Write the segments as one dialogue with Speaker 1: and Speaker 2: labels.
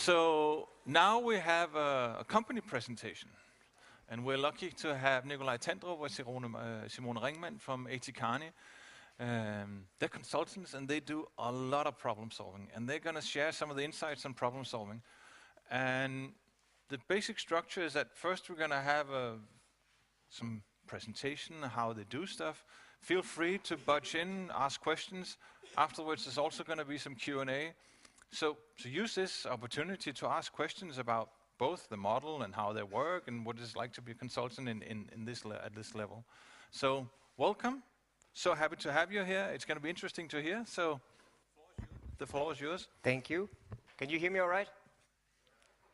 Speaker 1: So now we have a company presentation, and we're lucky to have Nikolaj Tandrup and Simone Ringmann from A.T. Kearney. They're consultants and they do a lot of problem solving, and they're going to share some of the insights on problem solving. And the basic structure is that first we're going to have some presentation, how they do stuff. Feel free to budge in, ask questions. Afterwards there's also going to be some Q&A. So use this opportunity to ask questions about both the model and how they work and what it's like to be a consultant at this level. So welcome. So happy to have you here. It's going to be interesting to hear. So the floor is yours.
Speaker 2: Thank you. Can you hear me all right?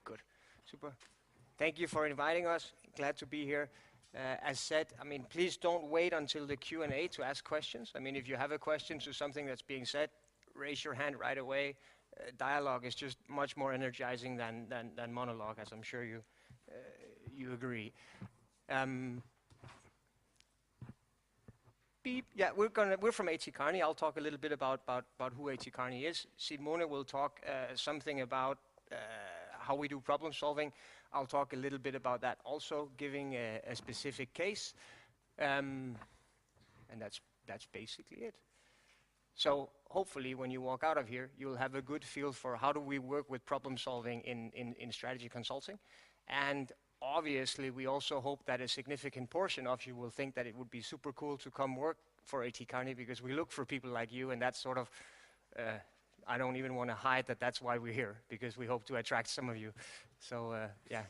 Speaker 2: Good. Super. Thank you for inviting us. Glad to be here. As said, please don't wait until the Q&A to ask questions. If you have a question to something that's being said, raise your hand right away. Dialogue is just much more energizing than monologue, as I'm sure you agree. Yeah, we're from A.T. Kearney. I'll talk a little bit about who A.T. Kearney is. Simone will talk something about how we do problem solving. I'll talk a little bit about that also, giving a specific case. And that's basically it. So hopefully when you walk out of here, you'll have a good feel for how do we work with problem solving in strategy consulting. And obviously we also hope that a significant portion of you will think that it would be super cool to come work for A.T. Kearney, because we look for people like you, and that's sort of, I don't even want to hide that that's why we're here, because we hope to attract some of you. So yeah,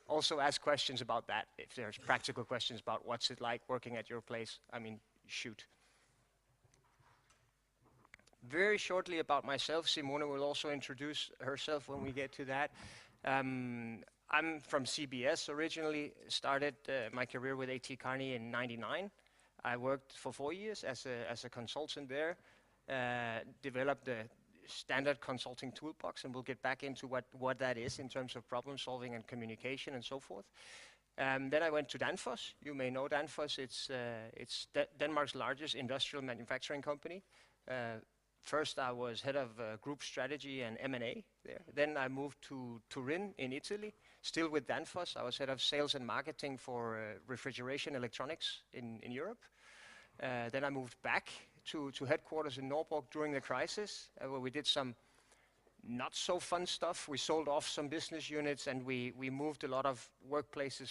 Speaker 2: also ask questions about that. If there's practical questions about what's it like working at your place, shoot. Very shortly about myself. Simone will also introduce herself when we get to that. I'm from CBS originally, started my career with A.T. Kearney in '99. I worked for 4 years as a consultant there, developed the standard consulting toolbox, and we'll get back into what that is in terms of problem solving and communication and so forth. Then I went to Danfoss. You may know Danfoss. It's Denmark's largest industrial manufacturing company. First, I was head of group strategy and M&A there. Then I moved to Turin in Italy, still with Danfoss. I was head of sales and marketing for refrigeration electronics in Europe. Then I moved back to headquarters in Norborg during the crisis, where we did some not so fun stuff. We sold off some business units, and we moved a lot of workplaces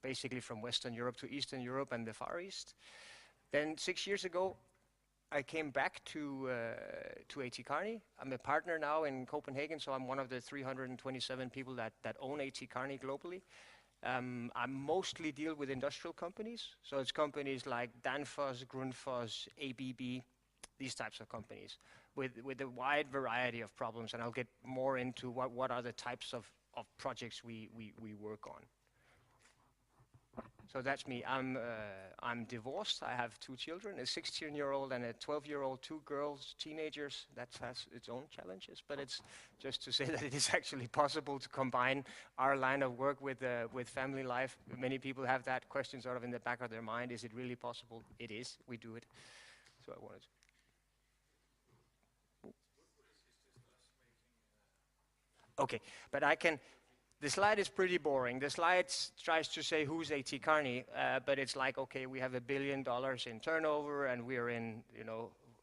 Speaker 2: basically from Western Europe to Eastern Europe and the Far East. Then 6 years ago, I came back to A.T. Kearney. I'm a partner now in Copenhagen, so I'm one of the 327 people that own A.T. Kearney globally. I mostly deal with industrial companies, so it's companies like Danfoss, Grundfos, ABB, these types of companies, with a wide variety of problems, and I'll get more into what are the types of projects we work on. So that's me. I'm divorced. I have 2 children, a 16-year-old and a 12-year-old, 2 girls, teenagers. That has its own challenges, but it's just to say that it is actually possible to combine our line of work with family life. Many people have that question sort of in the back of their mind. Is it really possible? It is. We do it. So I wanted to. Okay, but I can. The slide is pretty boring. The slide tries to say who's A.T. Kearney, but it's like, okay, we have $1 billion in turnover, and we're in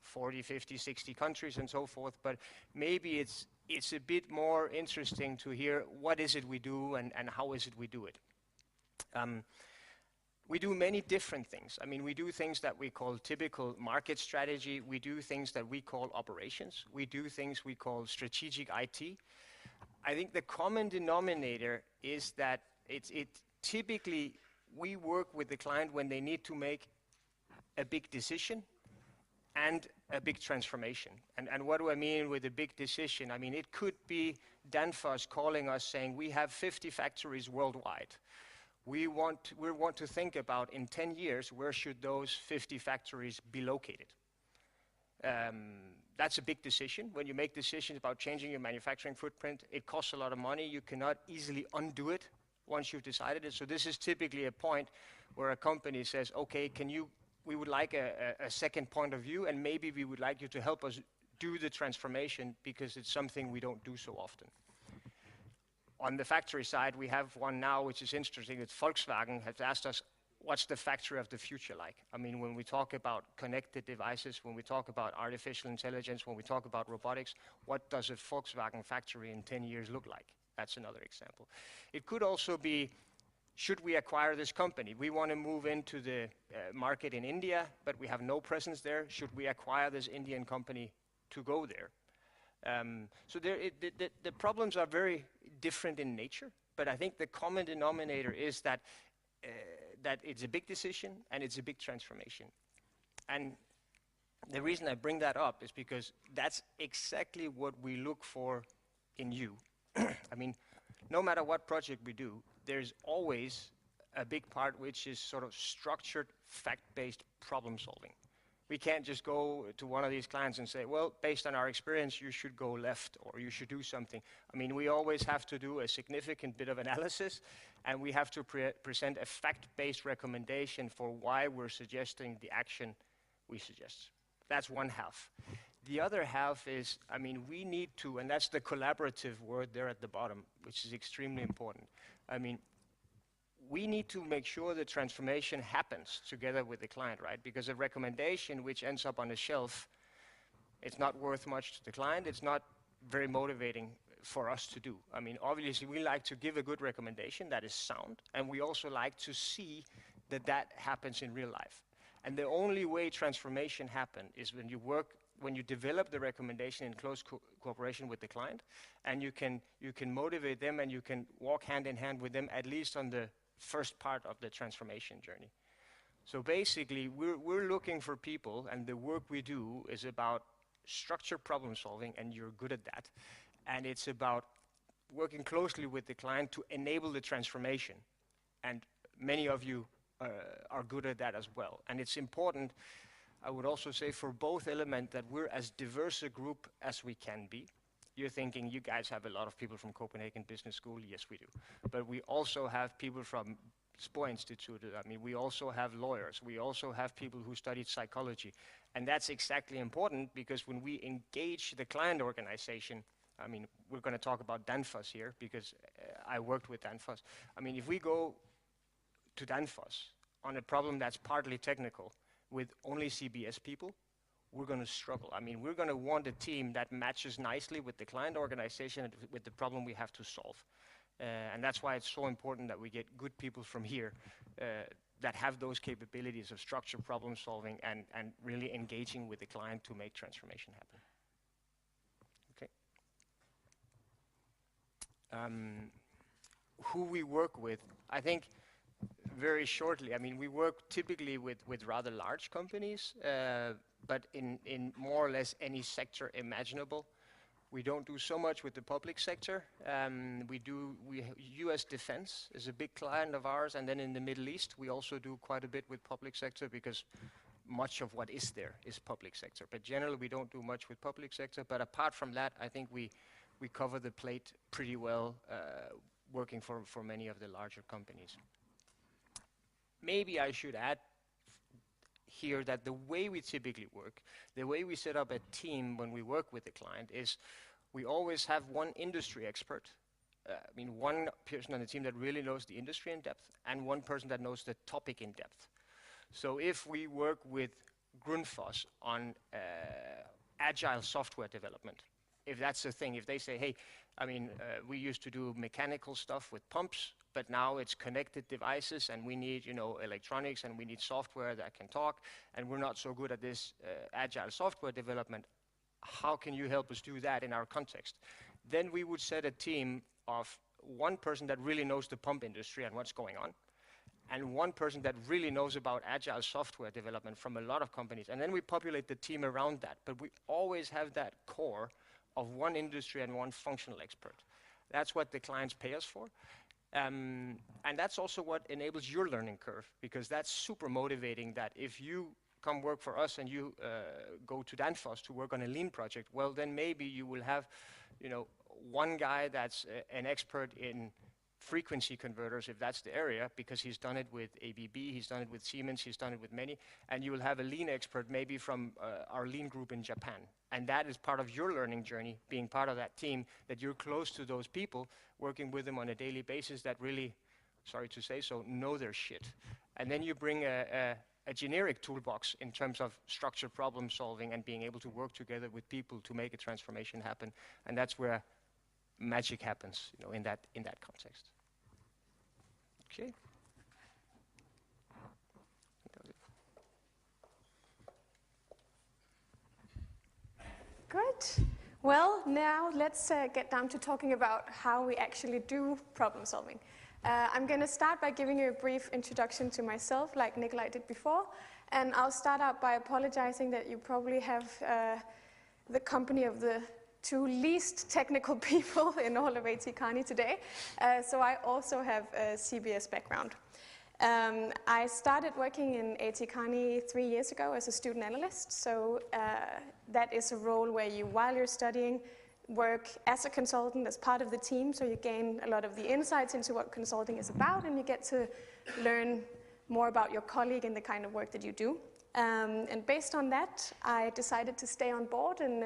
Speaker 2: 40, 50, 60 countries and so forth. But maybe it's a bit more interesting to hear what is it we do and how is it we do it. We do many different things. We do things that we call typical market strategy. We do things that we call operations. We do things we call strategic IT. I think the common denominator is that typically we work with the client when they need to make a big decision and a big transformation. And what do I mean with a big decision? It could be Danfoss calling us saying, we have 50 factories worldwide. We want to think about in 10 years, where should those 50 factories be located? That's a big decision. When you make decisions about changing your manufacturing footprint, it costs a lot of money. You cannot easily undo it once you've decided it. So this is typically a point where a company says, okay, we would like a second point of view, and maybe we would like you to help us do the transformation because it's something we don't do so often. On the factory side, we have one now, which is interesting, that Volkswagen has asked us, what's the factory of the future like? I mean, when we talk about connected devices, when we talk about artificial intelligence, when we talk about robotics, what does a Volkswagen factory in 10 years look like? That's another example. It could also be, should we acquire this company? We want to move into the market in India, but we have no presence there. Should we acquire this Indian company to go there? So the problems are very different in nature, but I think the common denominator is that that it's a big decision and it's a big transformation. And the reason I bring that up is because that's exactly what we look for in you. I mean, no matter what project we do, there's always a big part which is sort of structured, fact-based problem solving. We can't just go to one of these clients and say, well, based on our experience, you should go left or you should do something. I mean, we always have to do a significant bit of analysis, and we have to present a fact-based recommendation for why we're suggesting the action we suggest. That's one half. The other half is, I mean, we need to, and that's the collaborative word there at the bottom, which is extremely important. I mean, we need to make sure the transformation happens together with the client, right? Because a recommendation which ends up on a shelf, it's not worth much to the client. It's not very motivating for us to do. I mean, obviously, we like to give a good recommendation that is sound, and we also like to see that that happens in real life. And the only way transformation happens is when you develop the recommendation in close cooperation with the client, and you can motivate them and you can walk hand in hand with them, at least on the first part of the transformation journey. So basically, we're looking for people, and the work we do is about structured problem solving, and you're good at that. And it's about working closely with the client to enable the transformation. And many of you are good at that as well. And it's important, I would also say, for both elements that we're as diverse a group as we can be. You're thinking, you guys have a lot of people from Copenhagen Business School. Yes, we do. But we also have people from SPOR Institute. I mean, we also have lawyers. We also have people who studied psychology. And that's exactly important, because when we engage the client organization, I mean, we're going to talk about Danfoss here, because I worked with Danfoss. I mean, if we go to Danfoss on a problem that's partly technical with only CBS people, we're going to struggle. I mean, we're going to want a team that matches nicely with the client organization and with the problem we have to solve. And that's why it's so important that we get good people from here that have those capabilities of structured problem solving and really engaging with the client to make transformation happen. Okay. Who we work with, I think very shortly, I mean, we work typically with rather large companies, but in more or less any sector imaginable. We don't do so much with the public sector. US Defense is a big client of ours, and then in the Middle East, we also do quite a bit with public sector, because much of what is there is public sector. But generally, we don't do much with public sector. But apart from that, I think we cover the plate pretty well, working for many of the larger companies. Maybe I should add here that the way we typically work, the way we set up a team when we work with the client, is we always have one industry expert. I mean, one person on the team that really knows the industry in depth, and one person that knows the topic in depth. So if we work with Grundfos on agile software development, if that's the thing, if they say, hey, I mean, we used to do mechanical stuff with pumps, but now it's connected devices, and we need, electronics, and we need software that can talk, and we're not so good at this agile software development. How can you help us do that in our context? Then we would set a team of one person that really knows the pump industry and what's going on, and one person that really knows about agile software development from a lot of companies. And then we populate the team around that. But we always have that core of one industry and one functional expert. That's what the clients pay us for. And that's also what enables your learning curve, because that's super motivating, that if you come work for us and you go to Danfoss to work on a lean project, well, then maybe you will have, one guy that's an expert in frequency converters, if that's the area, because he's done it with ABB, he's done it with Siemens, he's done it with many, and you will have a lean expert maybe from our lean group in Japan. And that is part of your learning journey, being part of that team, that you're close to those people, working with them on a daily basis that really, sorry to say so, know their shit. And then you bring a generic toolbox in terms of structured problem solving and being able to work together with people to make a transformation happen. And that's where magic happens, you know, in that context. Okay.
Speaker 3: Good. Well, now let's get down to talking about how we actually do problem solving. I'm going to start by giving you a brief introduction to myself, like Nikolai did before. And I'll start out by apologizing that you probably have the company of the two least technical people in all of AT Kearney today. So I also have a CBS background. I started working in AT Kearney 3 years ago as a student analyst. So that is a role where you, while you're studying, work as a consultant, as part of the team. So you gain a lot of the insights into what consulting is about, and you get to learn more about your colleague and the kind of work that you do. And based on that, I decided to stay on board and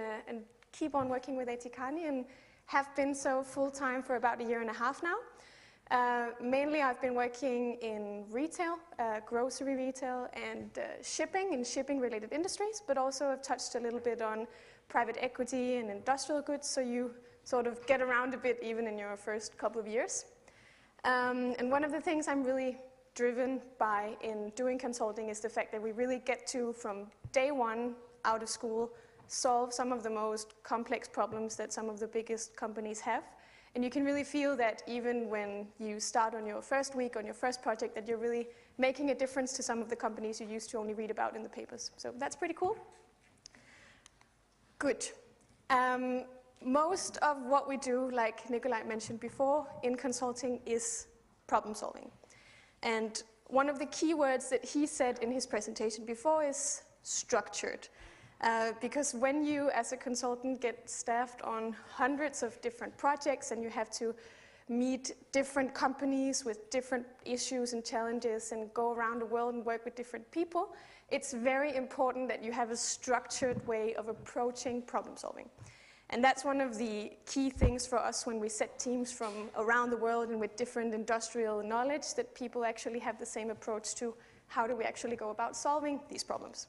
Speaker 3: keep on working with AT Kearney, and have been so full-time for about 1.5 years now. Mainly I've been working in retail, grocery retail, and shipping-related industries, but also have touched a little bit on private equity and industrial goods, so you sort of get around a bit even in your first couple of years. And one of the things I'm really driven by in doing consulting is the fact that we really get to, from day one out of school, solve some of the most complex problems that some of the biggest companies have. And you can really feel that even when you start on your first week, on your first project, that you're really making a difference to some of the companies you used to only read about in the papers. So that's pretty cool. Good. Most of what we do, like Nikolai mentioned before, in consulting is problem solving. And one of the key words that he said in his presentation before is structured. Because when you, as a consultant, get staffed on hundreds of different projects and you have to meet different companies with different issues and challenges and go around the world and work with different people, it's very important that you have a structured way of approaching problem solving. And that's one of the key things for us when we set teams from around the world and with different industrial knowledge, that people actually have the same approach to how do we actually go about solving these problems.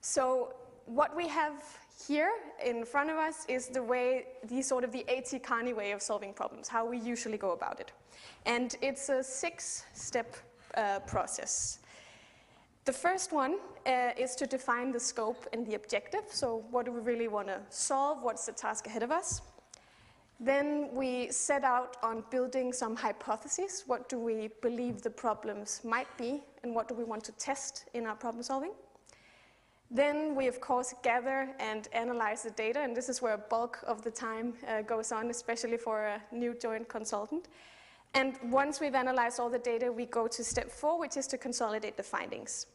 Speaker 3: So what we have here in front of us is the sort of the AT Kearney way of solving problems, how we usually go about it. And it's a 6-step process. The first one is to define the scope and the objective. So what do we really want to solve? What's the task ahead of us? Then we set out on building some hypotheses. What do we believe the problems might be, and what do we want to test in our problem solving? Then we, of course, gather and analyze the data, and this is where a bulk of the time goes on, especially for a new joined consultant. And once we've analyzed all the data, we go to step 4, which is to consolidate the findings.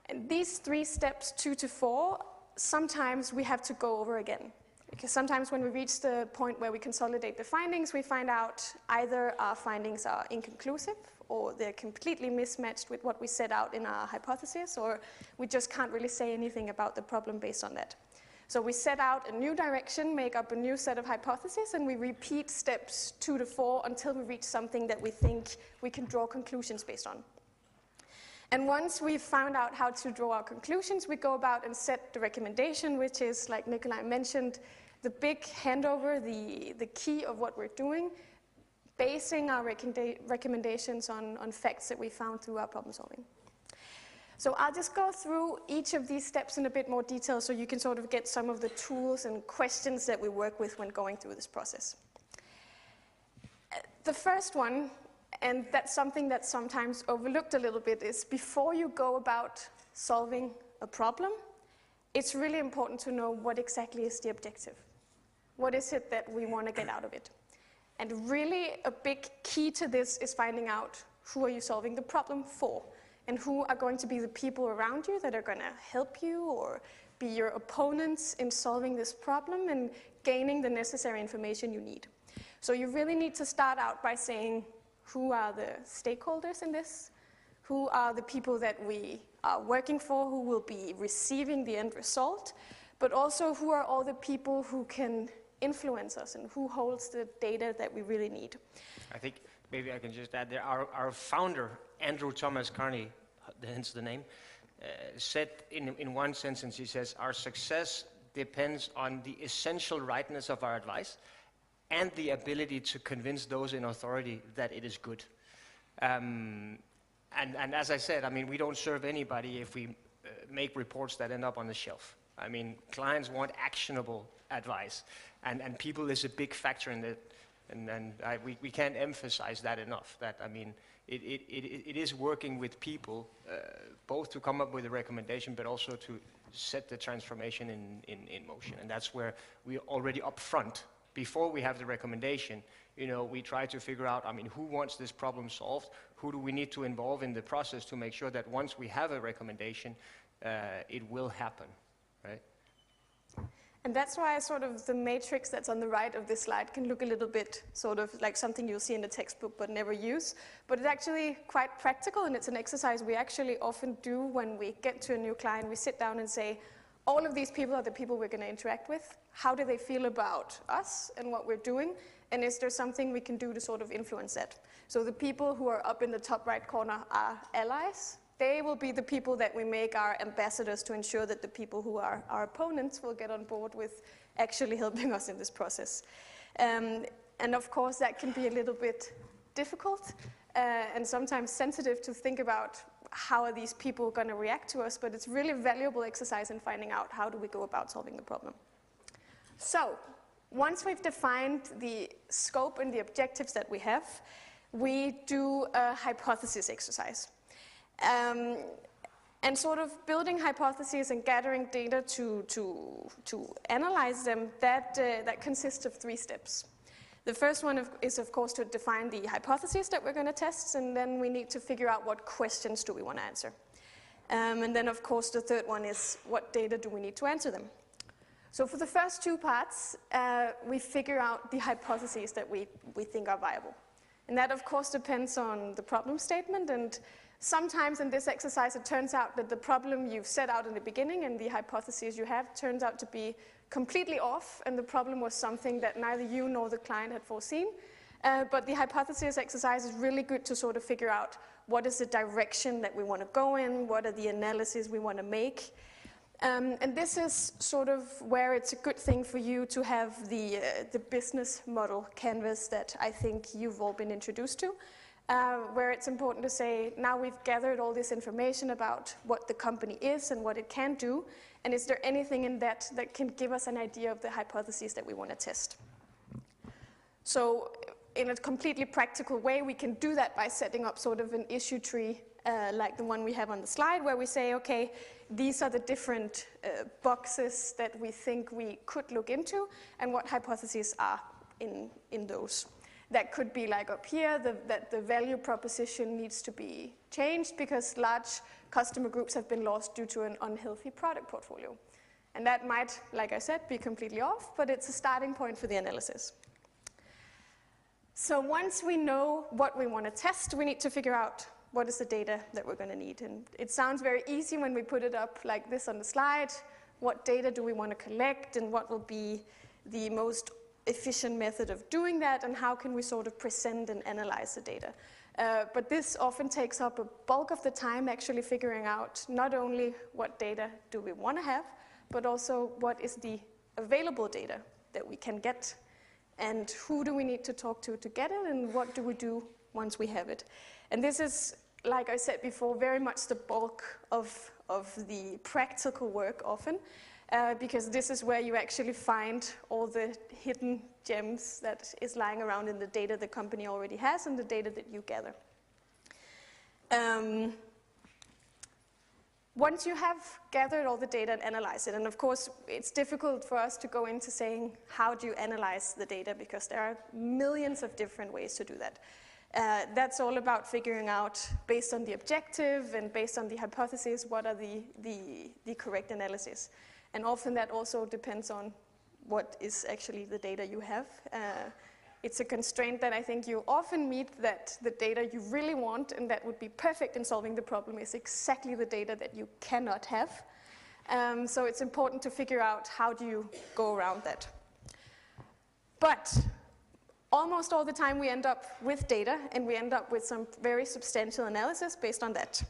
Speaker 3: And these 3 steps, 2 to 4, sometimes we have to go over again. Because sometimes when we reach the point where we consolidate the findings, we find out either our findings are inconclusive, or they're completely mismatched with what we set out in our hypothesis, or we just can't really say anything about the problem based on that. So we set out a new direction, make up a new set of hypotheses, and we repeat steps 2 to 4 until we reach something that we think we can draw conclusions based on. And once we've found out how to draw our conclusions, we go about and set the recommendation, which is, like Nikolai mentioned, the big handover, the key of what we're doing, basing our recommendations on facts that we found through our problem solving. So I'll just go through each of these steps in a bit more detail so you can sort of get some of the tools and questions that we work with when going through this process. The first one, and that's something that's sometimes overlooked a little bit, is before you go about solving a problem, it's really important to know what exactly is the objective. What is it that we want to get out of it? And really a big key to this is finding out who are you solving the problem for, and who are going to be the people around you that are going to help you or be your opponents in solving this problem and gaining the necessary information you need. So you really need to start out by saying, who are the stakeholders in this? Who are the people that we are working for, who will be receiving the end result? But also, who are all the people who can influence us and who holds the data that we really need?
Speaker 2: I think maybe I can just add there, our founder, Andrew Thomas Carney, hence the name, said in one sentence, he says, our success depends on the essential rightness of our advice and the ability to convince those in authority that it is good. And as I said, I mean, we don't serve anybody if we make reports that end up on the shelf. I mean, clients want actionable advice, and people is a big factor in that, and we can't emphasize that enough, that, I mean, it is working with people, both to come up with a recommendation, but also to set the transformation in motion. And that's where we already up front, before we have the recommendation, you know, we try to figure out, I mean, who wants this problem solved? Who do we need to involve in the process to make sure that once we have a recommendation, it will happen, right?
Speaker 3: And that's why sort of the matrix that's on the right of this slide can look a little bit sort of like something you'll see in the textbook but never use. But it's actually quite practical, and it's an exercise we actually often do when we get to a new client. We sit down and say, all of these people are the people we're going to interact with. How do they feel about us and what we're doing? And is there something we can do to sort of influence that? So the people who are up in the top right corner are allies. They will be the people that we make our ambassadors to ensure that the people who are our opponents will get on board with actually helping us in this process. And of course, that can be a little bit difficult and sometimes sensitive to think about how are these people going to react to us, but it's really valuable exercise in finding out how do we go about solving the problem. So once we've defined the scope and the objectives that we have, we do a hypothesis exercise. And sort of building hypotheses and gathering data to analyze them, that consists of 3 steps. The first one is, of course, to define the hypotheses that we're going to test, and then we need to figure out what questions do we want to answer. And then, of course, the third one is what data do we need to answer them. So for the first 2 parts, we figure out the hypotheses that we think are viable. And that, of course, depends on the problem statement, and sometimes in this exercise it turns out that the problem you've set out in the beginning and the hypotheses you have turns out to be completely off, and the problem was something that neither you nor the client had foreseen. But the hypothesis exercise is really good to sort of figure out what is the direction that we want to go in, what are the analyses we want to make. And this is sort of where it's a good thing for you to have the business model canvas that I think you've all been introduced to, where it's important to say, now we've gathered all this information about what the company is and what it can do, and is there anything in that that can give us an idea of the hypotheses that we want to test? So in a completely practical way, we can do that by setting up sort of an issue tree like the one we have on the slide, where we say, okay, these are the different boxes that we think we could look into, and what hypotheses are in those. That could be like up here, that the value proposition needs to be changed because large customer groups have been lost due to an unhealthy product portfolio. And that might, like I said, be completely off, but it's a starting point for the analysis. So once we know what we want to test, we need to figure out what is the data that we're going to need. And it sounds very easy when we put it up like this on the slide. What data do we want to collect, and what will be the most efficient method of doing that, and how can we sort of present and analyze the data? But this often takes up a bulk of the time actually figuring out not only what data do we want to have, but also what is the available data that we can get, and who do we need to talk to get it, and what do we do once we have it. And this is, like I said before, very much the bulk of the practical work often, because this is where you actually find all the hidden gems that is lying around in the data the company already has and the data that you gather. Once you have gathered all the data and analyzed it, and of course it's difficult for us to go into saying how do you analyze the data, because there are millions of different ways to do that. That's all about figuring out, based on the objective and based on the hypothesis, what are the correct analysis. And often that also depends on what is actually the data you have. it's a constraint that I think you often meet, that the data you really want and that would be perfect in solving the problem is exactly the data that you cannot have. So it's important to figure out how do you go around that. But almost all the time we end up with data, and we end up with some very substantial analysis based on that.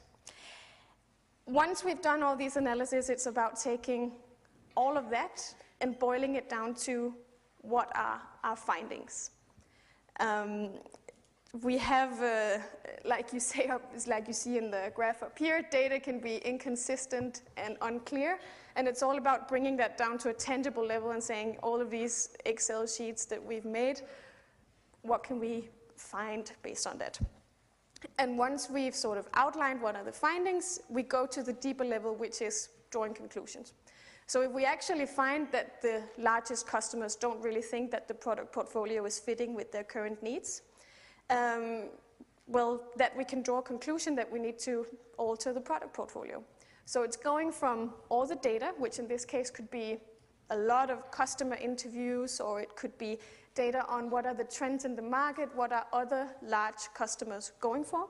Speaker 3: Once we've done all these analyses, it's about taking all of that and boiling it down to what are our findings. We have, like you see in the graph up here, data can be inconsistent and unclear, and it's all about bringing that down to a tangible level and saying all of these Excel sheets that we've made, what can we find based on that? And once we've sort of outlined what are the findings, we go to the deeper level, which is drawing conclusions. So if we actually find that the largest customers don't really think that the product portfolio is fitting with their current needs, well, that we can draw a conclusion that we need to alter the product portfolio. So it's going from all the data, which in this case could be a lot of customer interviews, or it could be data on what are the trends in the market, what are other large customers going for,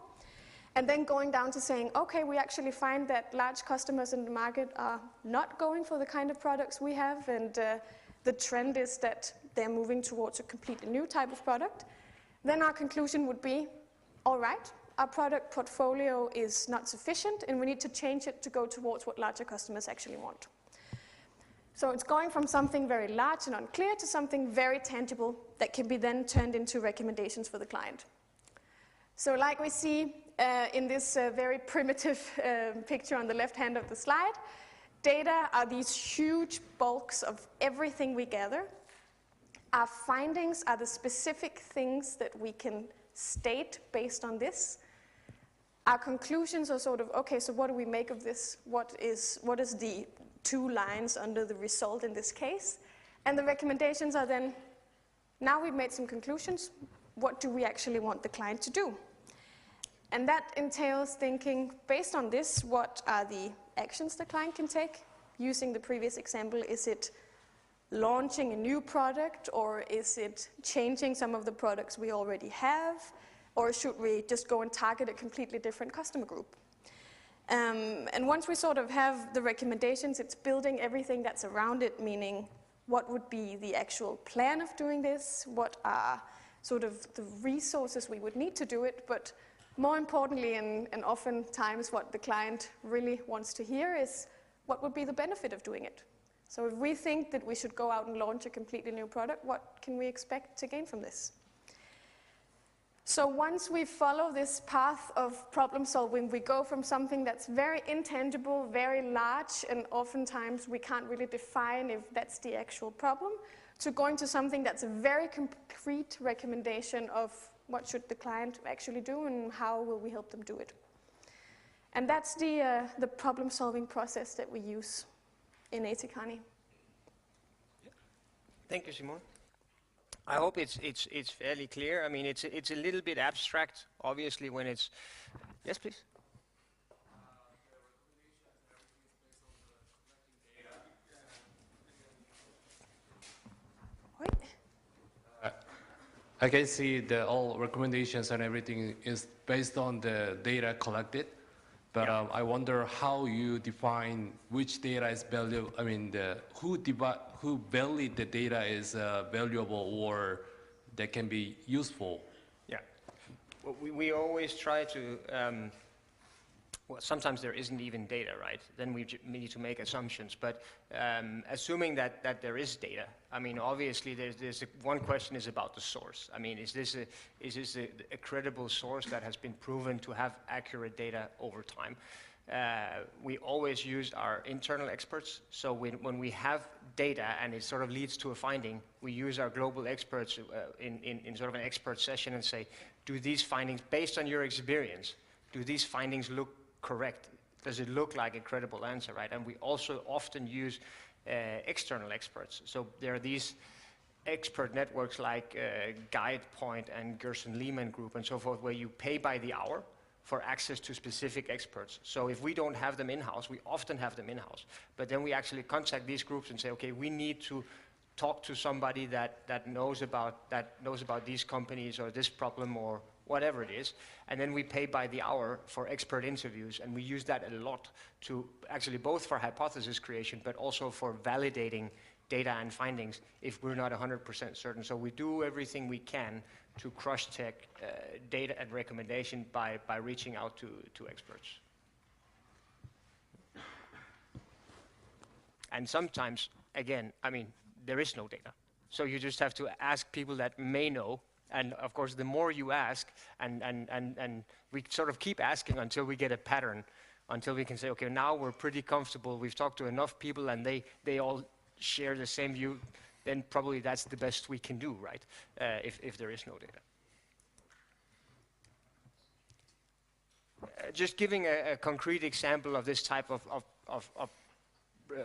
Speaker 3: and then going down to saying, okay, we actually find that large customers in the market are not going for the kind of products we have, and the trend is that they're moving towards a completely new type of product. Then our conclusion would be, all right, our product portfolio is not sufficient, and we need to change it to go towards what larger customers actually want. So it's going from something very large and unclear to something very tangible that can be then turned into recommendations for the client. So like we see in this very primitive picture on the left hand of the slide, data are these huge bulks of everything we gather. Our findings are the specific things that we can state based on this. Our conclusions are sort of, okay, so what do we make of this? What is the 2 lines under the result in this case? And the recommendations are then, now we've made some conclusions, what do we actually want the client to do? And that entails thinking, based on this, what are the actions the client can take? Using the previous example, is it launching a new product, or is it changing some of the products we already have? Or should we just go and target a completely different customer group? And once we sort of have the recommendations, it's building everything that's around it, meaning what would be the actual plan of doing this, what are sort of the resources we would need to do it, but more importantly, and oftentimes what the client really wants to hear is, what would be the benefit of doing it? So if we think that we should go out and launch a completely new product, what can we expect to gain from this? So once we follow this path of problem solving, we go from something that's very intangible, very large, and oftentimes we can't really define if that's the actual problem, to going to something that's a very concrete recommendation of what should the client actually do and how will we help them do it. And that's the problem solving process that we use in A.T. Kearney.
Speaker 2: Thank you, Simone. I hope it's fairly clear. I mean, it's a little bit abstract, obviously, when it's... Yes, please.
Speaker 4: I can see that all recommendations and everything is based on the data collected, but
Speaker 2: Yeah.
Speaker 4: I wonder how you define which data is valuable. I mean, who valid the data is valuable or that can be useful.
Speaker 2: Yeah. Well, we always try to, well, sometimes there isn't even data, right? Then we need to make assumptions. But assuming that there is data, I mean, obviously, one question is about the source. I mean, is this a credible source that has been proven to have accurate data over time? We always use our internal experts. So when we have data and it sort of leads to a finding, we use our global experts in sort of an expert session and say, do these findings, based on your experience, do these findings look correct? Does it look like a credible answer, right? And we also often use external experts. So there are these expert networks like GuidePoint and Gerson Lehman Group and so forth, where you pay by the hour for access to specific experts. So if we don't have them in-house, we often have them in-house. But then we actually contact these groups and say, okay, we need to talk to somebody that knows about these companies or this problem or whatever it is, and then we pay by the hour for expert interviews, and we use that a lot to actually both for hypothesis creation, but also for validating data and findings if we're not 100% certain. So we do everything we can to cross-check data and recommendation by reaching out to experts. And sometimes, again, I mean, there is no data. So you just have to ask people that may know. And of course, the more you ask, and we sort of keep asking until we get a pattern, until we can say, okay, now we're pretty comfortable. We've talked to enough people and they all share the same view, then probably that's the best we can do, right? If there is no data. Just giving a concrete example of this type of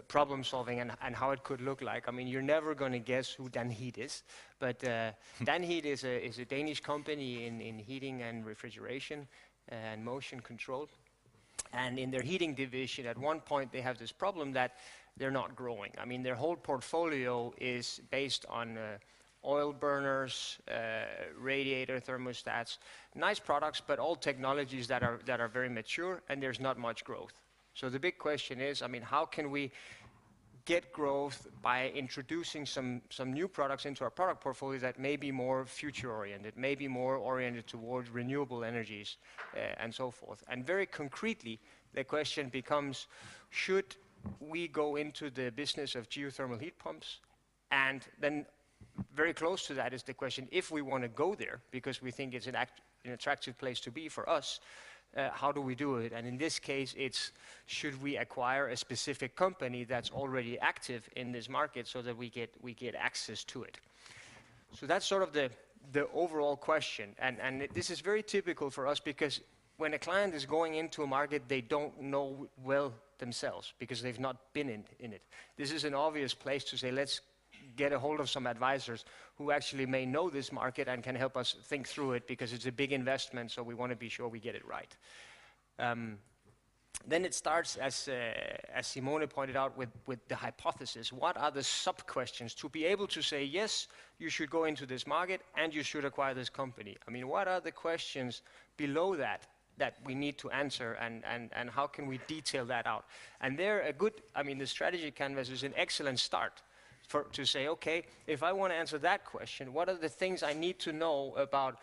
Speaker 2: problem solving and how it could look like. I mean, you're never going to guess who Danheat is, but Danheat is a Danish company in heating and refrigeration and motion control. And in their heating division, at one point, they have this problem that they're not growing. I mean, their whole portfolio is based on oil burners, radiator thermostats, nice products, but all technologies that are very mature, and there's not much growth. So the big question is, I mean, how can we get growth by introducing some new products into our product portfolio that may be more future-oriented, may be more oriented towards renewable energies, and so forth. And very concretely, the question becomes, should we go into the business of geothermal heat pumps? And then very close to that is the question, if we want to go there, because we think it's an attractive place to be for us, how do we do it? And in this case, it's should we acquire a specific company that's already active in this market so that we get access to it? So that's sort of the overall question. And this is very typical for us because when a client is going into a market, they don't know well themselves because they've not been in it. This is an obvious place to say, let's get a hold of some advisors who actually may know this market and can help us think through it because it's a big investment, so we want to be sure we get it right. Then it starts, as Simone pointed out, with the hypothesis. What are the sub-questions to be able to say, yes, you should go into this market and you should acquire this company? I mean, what are the questions below that we need to answer, and how can we detail that out? And the strategy canvas is an excellent start to say, okay, if I want to answer that question, what are the things I need to know about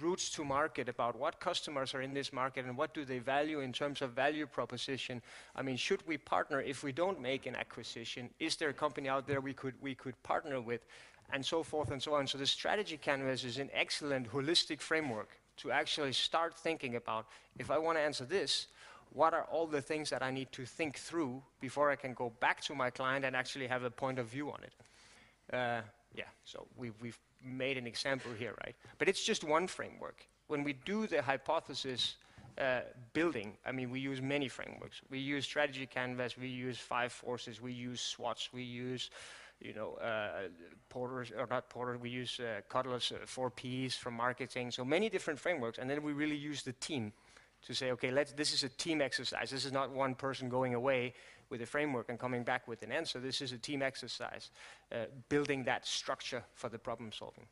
Speaker 2: routes to market, about what customers are in this market and what do they value in terms of value proposition? I mean, should we partner if we don't make an acquisition? Is there a company out there we could partner with? And so forth and so on. So the strategy canvas is an excellent holistic framework to actually start thinking about, if I want to answer this, what are all the things that I need to think through before I can go back to my client and actually have a point of view on it? So we've made an example here, right? But it's just one framework. When we do the hypothesis building, I mean, we use many frameworks. We use strategy canvas, we use 5 forces, we use SWOTs, we use we use Kotler's 4 Ps from marketing, so many different frameworks, and then we really use the team to say, okay, this is a team exercise. This is not one person going away with a framework and coming back with an answer. This is a team exercise, building that structure for the problem solving.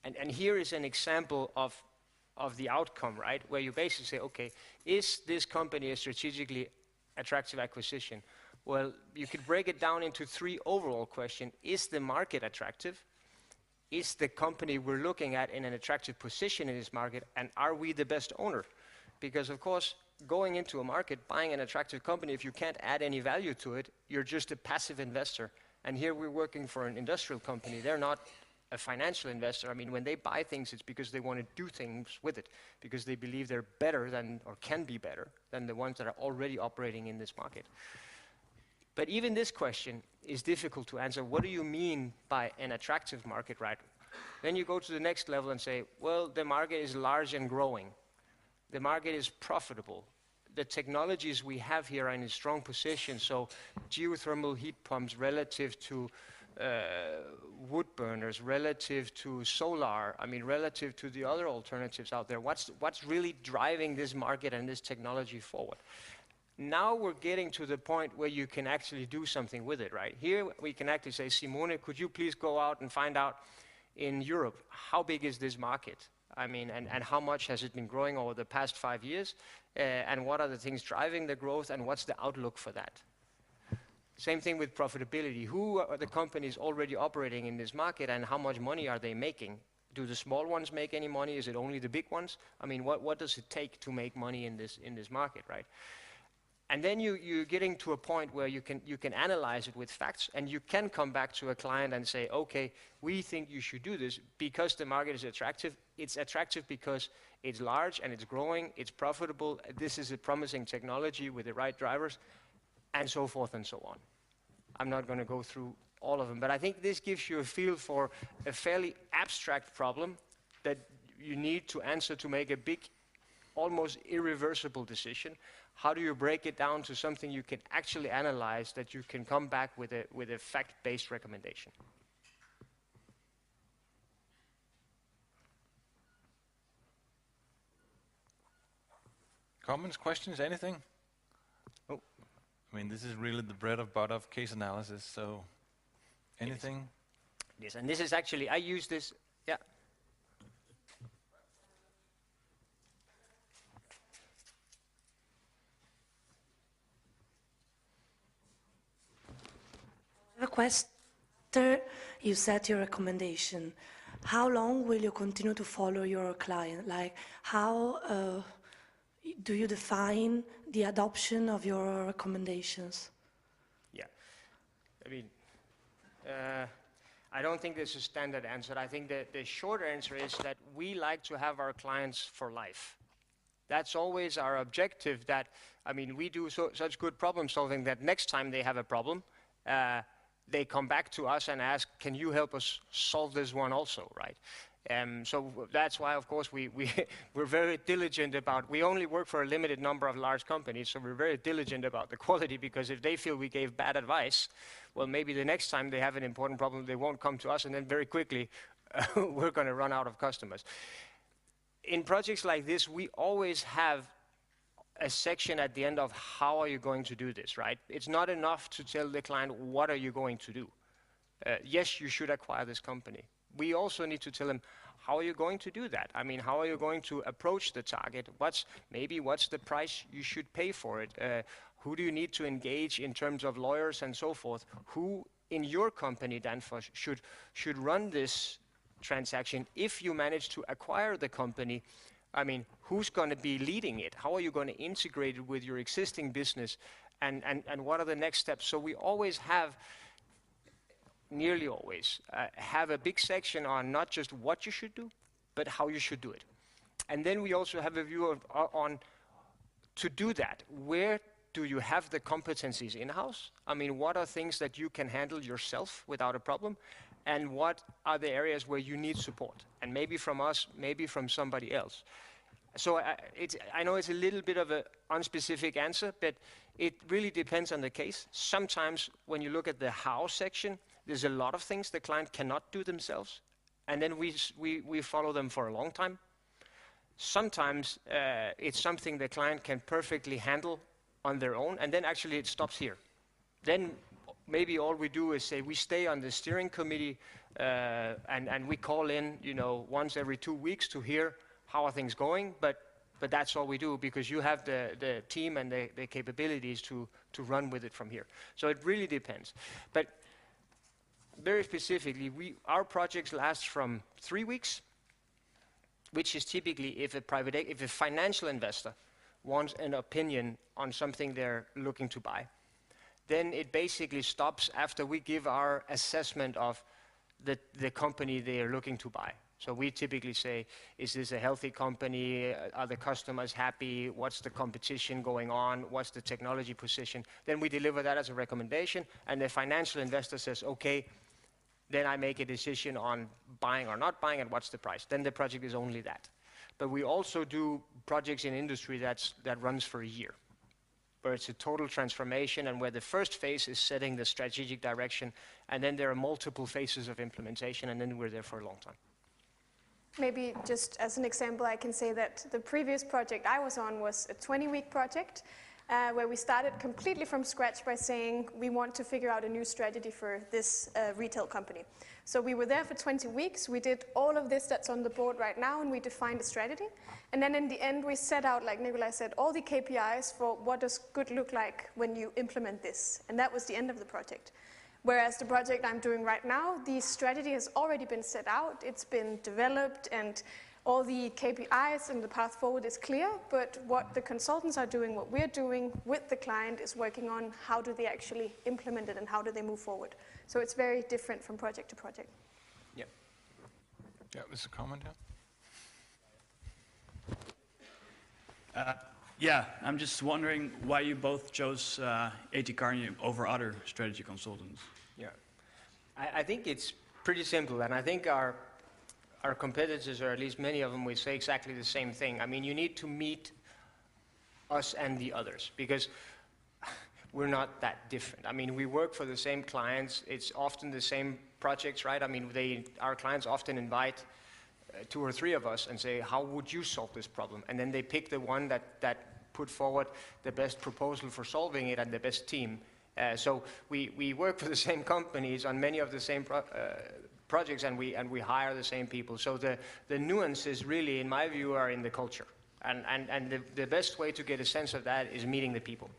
Speaker 2: And here is an example of the outcome, right? Where you basically say, okay, is this company a strategically attractive acquisition? Well, you could break it down into 3 overall questions. Is the market attractive? Is the company we're looking at in an attractive position in this market, and are we the best owner? Because, of course, going into a market, buying an attractive company, if you can't add any value to it, you're just a passive investor. And here we're working for an industrial company. They're not a financial investor. I mean, when they buy things, it's because they want to do things with it, because they believe they're better than, or can be better, than the ones that are already operating in this market. But even this question is difficult to answer. What do you mean by an attractive market, right? Then you go to the next level and say, well, the market is large and growing. The market is profitable. The technologies we have here are in a strong position, so geothermal heat pumps relative to wood burners, relative to solar, I mean, relative to the other alternatives out there. What's really driving this market and this technology forward? Now we're getting to the point where you can actually do something with it, right? Here we can actually say, Simone, could you please go out and find out in Europe, how big is this market? I mean, and how much has it been growing over the past 5 years? And what are the things driving the growth, and what's the outlook for that? Same thing with profitability. Who are the companies already operating in this market, and how much money are they making? Do the small ones make any money? Is it only the big ones? I mean, what does it take to make money in this market, right? And then you're getting to a point where you can analyze it with facts, and you can come back to a client and say, okay, we think you should do this because the market is attractive. It's attractive because it's large and it's growing, it's profitable, this is a promising technology with the right drivers, and so forth and so on. I'm not going to go through all of them, but I think this gives you a feel for a fairly abstract problem that you need to answer to make a big, almost irreversible decision. How do you break it down to something you can actually analyze, that you can come back with a fact-based recommendation?
Speaker 1: Comments, questions, anything?
Speaker 2: Oh.
Speaker 1: I mean, this is really the bread and butter of case analysis, so anything?
Speaker 2: Yes, and this is actually, I use this, yeah.
Speaker 5: A question. You set your recommendation. How long will you continue to follow your client? Like, how do you define the adoption of your recommendations?
Speaker 2: Yeah, I mean, I don't think there's a standard answer. I think that the short answer is that we like to have our clients for life. That's always our objective. That, I mean, we do such good problem solving that next time they have a problem, they come back to us and ask, can you help us solve this one also, right? So that's why, of course, we're very diligent about, we only work for a limited number of large companies, so we're very diligent about the quality, because if they feel we gave bad advice, well, maybe the next time they have an important problem, they won't come to us, and then very quickly, we're going to run out of customers. In projects like this, we always have a section at the end of how are you going to do this, right? It's not enough to tell the client, what are you going to do? Yes, you should acquire this company. We also need to tell them, how are you going to do that? I mean, how are you going to approach the target? What's the price you should pay for it? Who do you need to engage in terms of lawyers and so forth? Who in your company, Danfoss, should run this transaction if you manage to acquire the company? I mean, who's going to be leading it? How are you going to integrate it with your existing business? And what are the next steps? So we always have, nearly always, have a big section on not just what you should do, but how you should do it. And then we also have a view on, to do that, where do you have the competencies in-house? I mean, what are things that you can handle yourself without a problem? And what are the areas where you need support? And maybe from us, maybe from somebody else. So I know it's a little bit of an unspecific answer, but it really depends on the case. Sometimes when you look at the how section, there's a lot of things the client cannot do themselves, and then we follow them for a long time. Sometimes it's something the client can perfectly handle on their own, and then actually it stops here. Then maybe all we do is say we stay on the steering committee and we call in, once every 2 weeks to hear how are things going, but that's all we do, because you have the team and the capabilities to run with it from here. So it really depends. But very specifically, our projects last from 3 weeks, which is typically if a financial investor wants an opinion on something they're looking to buy. Then it basically stops after we give our assessment of the company they are looking to buy. So we typically say, is this a healthy company? Are the customers happy? What's the competition going on? What's the technology position? Then we deliver that as a recommendation, and the financial investor says, okay, then I make a decision on buying or not buying, and what's the price. Then the project is only that. But we also do projects in industry that runs for a year, where it's a total transformation and where the first phase is setting the strategic direction, and then there are multiple phases of implementation, and then we're there for a long time.
Speaker 3: Maybe just as an example, I can say that the previous project I was on was a 20-week project. where we started completely from scratch by saying we want to figure out a new strategy for this retail company. So we were there for 20 weeks. We did all of this that's on the board right now, and we defined a strategy. And then in the end, we set out, like Nikolai said, all the KPIs for what does good look like when you implement this. And that was the end of the project. Whereas the project I'm doing right now, the strategy has already been set out. It's been developed, and all the KPIs and the path forward is clear. But what the consultants are doing, what we're doing with the client, is working on how do they actually implement it and how do they move forward. So it's very different from project to project.
Speaker 2: Yep.
Speaker 1: Yeah, there's a comment here.
Speaker 6: Yeah, I'm just wondering why you both chose A.T. Kearney over other strategy consultants.
Speaker 2: Yeah. I think it's pretty simple, and I think our competitors, or at least many of them, will say exactly the same thing. I mean, you need to meet us and the others, because we're not that different. I mean, we work for the same clients. It's often the same projects, right? I mean, our clients often invite 2 or 3 of us and say, how would you solve this problem? And then they pick the one that put forward the best proposal for solving it and the best team. So we work for the same companies on many of the same projects, and we hire the same people. So the nuances really, in my view, are in the culture. And the best way to get a sense of that is meeting the people.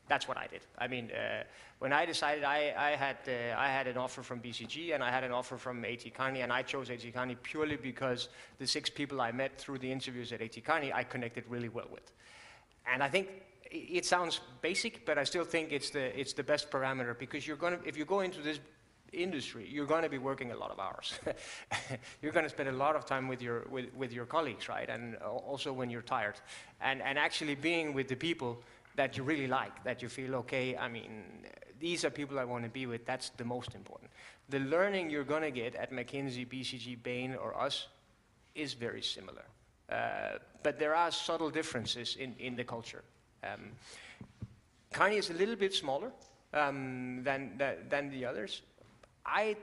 Speaker 2: That's what I did. I mean, when I decided, I had an offer from BCG and I had an offer from A.T. Kearney, and I chose A.T. Kearney purely because the 6 people I met through the interviews at A.T. Kearney I connected really well with. And I think it sounds basic, but I still think it's the best parameter, because if you go into this industry, you're going to be working a lot of hours. You're going to spend a lot of time with your colleagues, right? And also when you're tired, and actually being with the people that you really like, that you feel, okay, I mean, these are people I want to be with. That's the most important. The learning you're going to get at McKinsey, BCG, Bain, or us is very similar. But there are subtle differences in the culture. Kearney is a little bit smaller than the others. I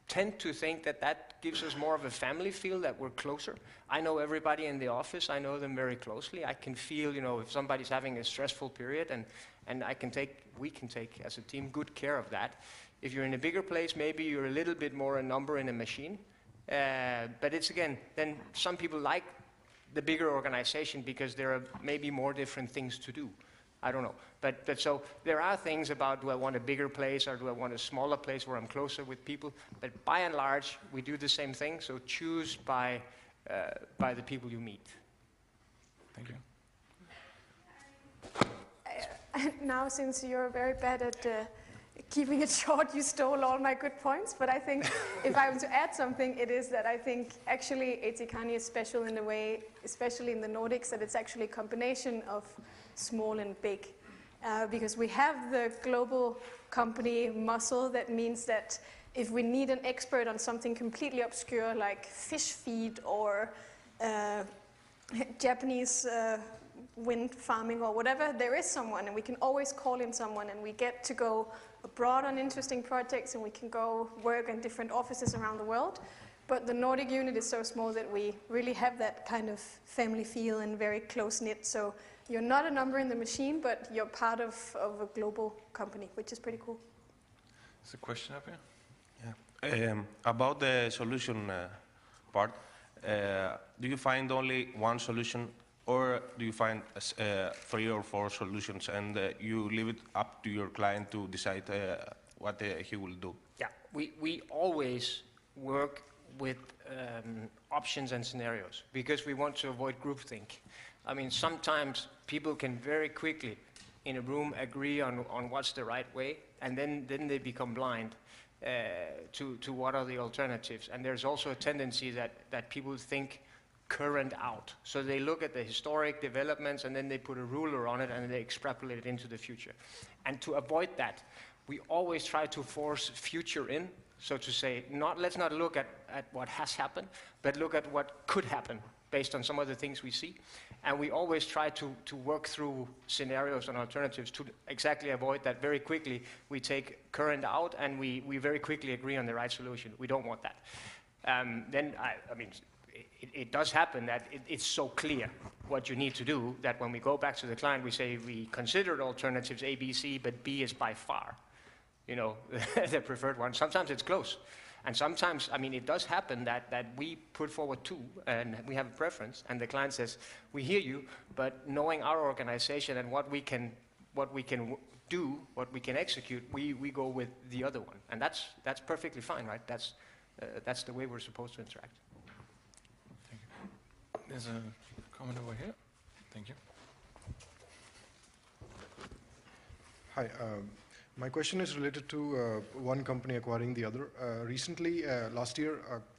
Speaker 2: tend to think that gives us more of a family feel, that we're closer. I know everybody in the office. I know them very closely. I can feel, if somebody's having a stressful period, and we can take as a team good care of that. If you're in a bigger place, maybe you're a little bit more a number in a machine. But it's, again, then some people like the bigger organization because there are maybe more different things to do. I don't know. But so there are things about, do I want a bigger place or do I want a smaller place where I'm closer with people? But by and large, we do the same thing. So choose by the people you meet.
Speaker 1: Thank you.
Speaker 3: Now, since you're very bad at keeping it short, you stole all my good points. But I think if I were to add something, it is that I think actually A.T. Kearney is special in a way, especially in the Nordics, that it's actually a combination of small and big. Because we have the global company muscle. That means that if we need an expert on something completely obscure like fish feed or Japanese wind farming or whatever, there is someone, and we can always call in someone, and we get to go abroad on interesting projects, and we can go work in different offices around the world. But the Nordic unit is so small that we really have that kind of family feel and very close-knit. So you're not a number in the machine, but you're part of a global company, which is pretty cool.
Speaker 1: There's a question up here.
Speaker 7: Yeah. About the solution part, do you find only one solution, or do you find 3 or 4 solutions, and you leave it up to your client to decide what he will do?
Speaker 2: Yeah, we always work with options and scenarios because we want to avoid groupthink. I mean, sometimes people can very quickly in a room agree on what's the right way, and then they become blind to what are the alternatives. And there's also a tendency that people think current out. So they look at the historic developments and then they put a ruler on it and they extrapolate it into the future. And to avoid that, we always try to force future in. So to say, let's not look at what has happened, but look at what could happen based on some of the things we see. And we always try to work through scenarios and alternatives to exactly avoid that. Very quickly, we take current out and we very quickly agree on the right solution. We don't want that. Then, I mean, it does happen that it's so clear what you need to do that when we go back to the client, we say we considered alternatives A, B, C, but B is by far, the preferred one. Sometimes it's close. And sometimes, I mean, it does happen that we put forward two and we have a preference, and the client says, we hear you, but knowing our organization and what we can do, what we can execute, we go with the other one. And that's perfectly fine, right? That's the way we're supposed to interact.
Speaker 1: Thank you. There's a comment over here. Thank you.
Speaker 8: Hi. My question is related to one company acquiring the other. Recently, last year,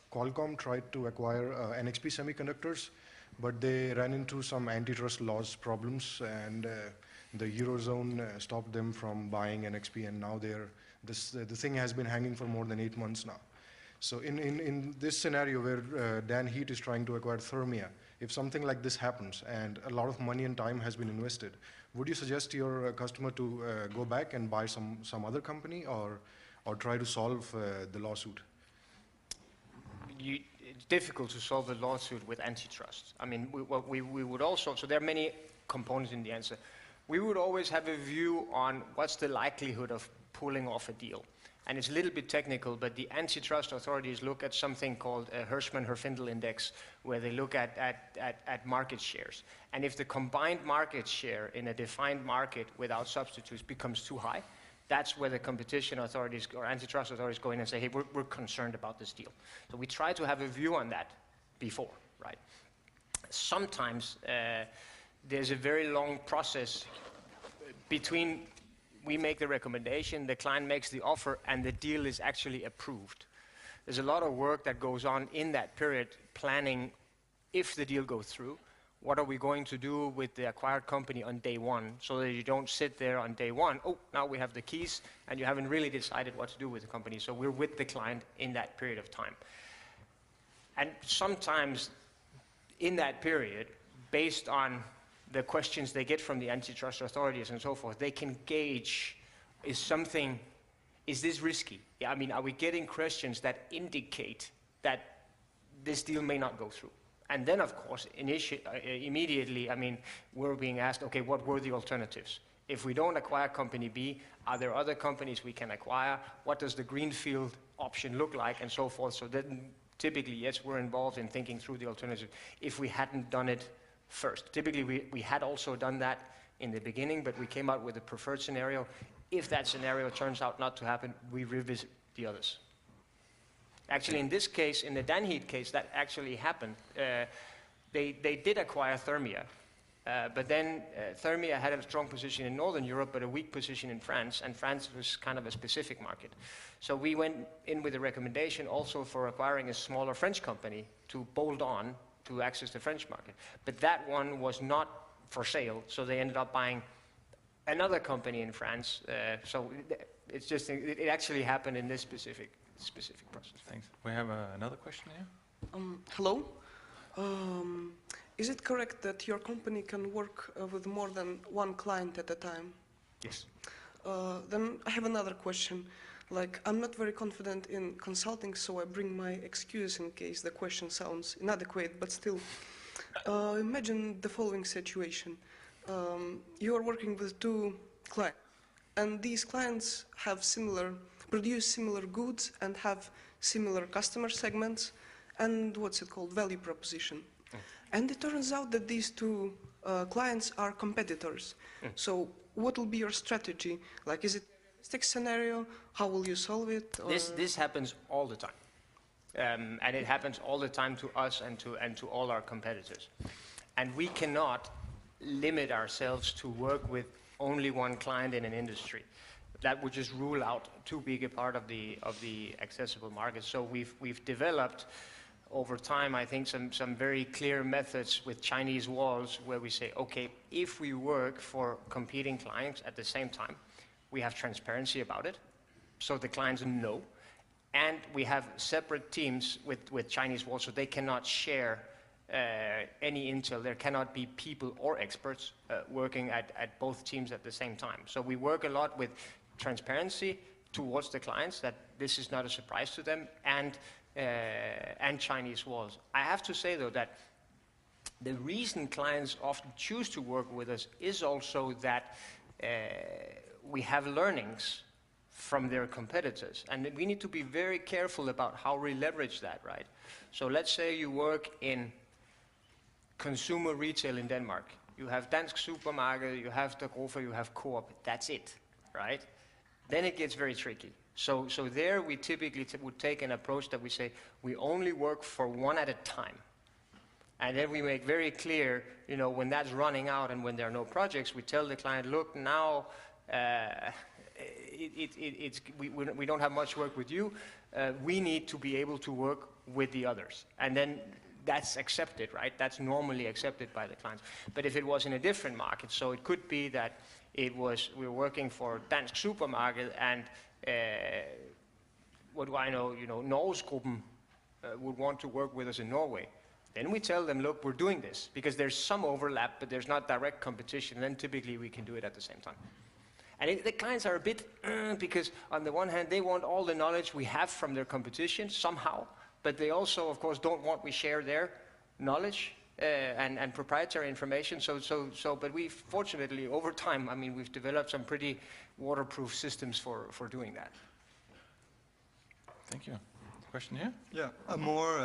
Speaker 8: Qualcomm tried to acquire NXP Semiconductors, but they ran into some antitrust laws problems, and the Eurozone stopped them from buying NXP, and now the thing has been hanging for more than 8 months now. So in this scenario where Dan Heath is trying to acquire Thermia, if something like this happens and a lot of money and time has been invested, would you suggest your customer to go back and buy some other company or try to solve the lawsuit?
Speaker 2: It's difficult to solve a lawsuit with antitrust. I mean, we would also, so there are many components in the answer. We would always have a view on what's the likelihood of pulling off a deal. And it's a little bit technical, but the antitrust authorities look at something called a Hirschman-Herfindahl index, where they look at market shares. And if the combined market share in a defined market without substitutes becomes too high, that's where the competition authorities or antitrust authorities go in and say, hey, we're concerned about this deal. So we try to have a view on that before, right? Sometimes there's a very long process between we make the recommendation, the client makes the offer, and the deal is actually approved. There's a lot of work that goes on in that period, planning if the deal goes through, what are we going to do with the acquired company on day one, so that you don't sit there on day one, oh, now we have the keys, and you haven't really decided what to do with the company. So we're with the client in that period of time. And sometimes in that period, based on the questions they get from the antitrust authorities and so forth, they can gauge, is this risky? Yeah, I mean, are we getting questions that indicate that this deal may not go through? And then, of course, immediately, I mean, we're being asked, okay, what were the alternatives? If we don't acquire company B, are there other companies we can acquire? What does the greenfield option look like, and so forth? So then, typically, yes, we're involved in thinking through the alternative. If we hadn't done it first. Typically, we had also done that in the beginning, but we came out with a preferred scenario. If that scenario turns out not to happen, we revisit the others. Actually, in this case, in the Dan Heath case, that actually happened. They did acquire Thermia, but then Thermia had a strong position in Northern Europe, but a weak position in France, and France was kind of a specific market. So we went in with a recommendation also for acquiring a smaller French company to bolt on to access the French market. But that one was not for sale, so they ended up buying another company in France. So it's just, it actually happened in this specific process.
Speaker 1: Thanks. We have another question here.
Speaker 9: Hello. Is it correct that your company can work with more than one client at a time?
Speaker 2: Yes.
Speaker 9: Then I have another question. Like, I'm not very confident in consulting, so I bring my excuse in case the question sounds inadequate, but still. Imagine the following situation. You are working with two clients, and these clients have produce similar goods and have similar customer segments and value proposition. And it turns out that these two clients are competitors. So what will be your strategy? Like, is it scenario? How will you solve it?
Speaker 2: This happens all the time, and it happens all the time to us and to all our competitors. And we cannot limit ourselves to work with only one client in an industry. That would just rule out too big a part of the accessible market. So we've developed over time, I think, some very clear methods with Chinese walls where we say, okay, if we work for competing clients at the same time, we have transparency about it, so the clients know. And we have separate teams with Chinese walls, so they cannot share any intel. There cannot be people or experts working at both teams at the same time. So we work a lot with transparency towards the clients, that this is not a surprise to them, and and Chinese walls. I have to say, though, that the reason clients often choose to work with us is also that we have learnings from their competitors. And we need to be very careful about how we leverage that, right? So let's say you work in consumer retail in Denmark. You have Dansk Supermarked, you have Dagrofa, you have Coop. That's it, right? Then it gets very tricky. So there we typically would take an approach that we say, we only work for one at a time. And then we make very clear, you know, when that's running out and when there are no projects, we tell the client, look, now we don't have much work with you. We need to be able to work with the others. And then that's accepted, right? That's normally accepted by the clients. But if it was in a different market, so it could be that we were working for Dansk Supermarked and what do I know, you know, Norgesgruppen would want to work with us in Norway. Then we tell them, look, we're doing this because there's some overlap, but there's not direct competition. Then typically we can do it at the same time. And the clients are a bit, because on the one hand, they want all the knowledge we have from their competition somehow, but they also, of course, don't want we share their knowledge and proprietary information. But we, fortunately, over time, I mean, we've developed some pretty waterproof systems for doing that.
Speaker 1: Thank you. Question here?
Speaker 10: Yeah, a more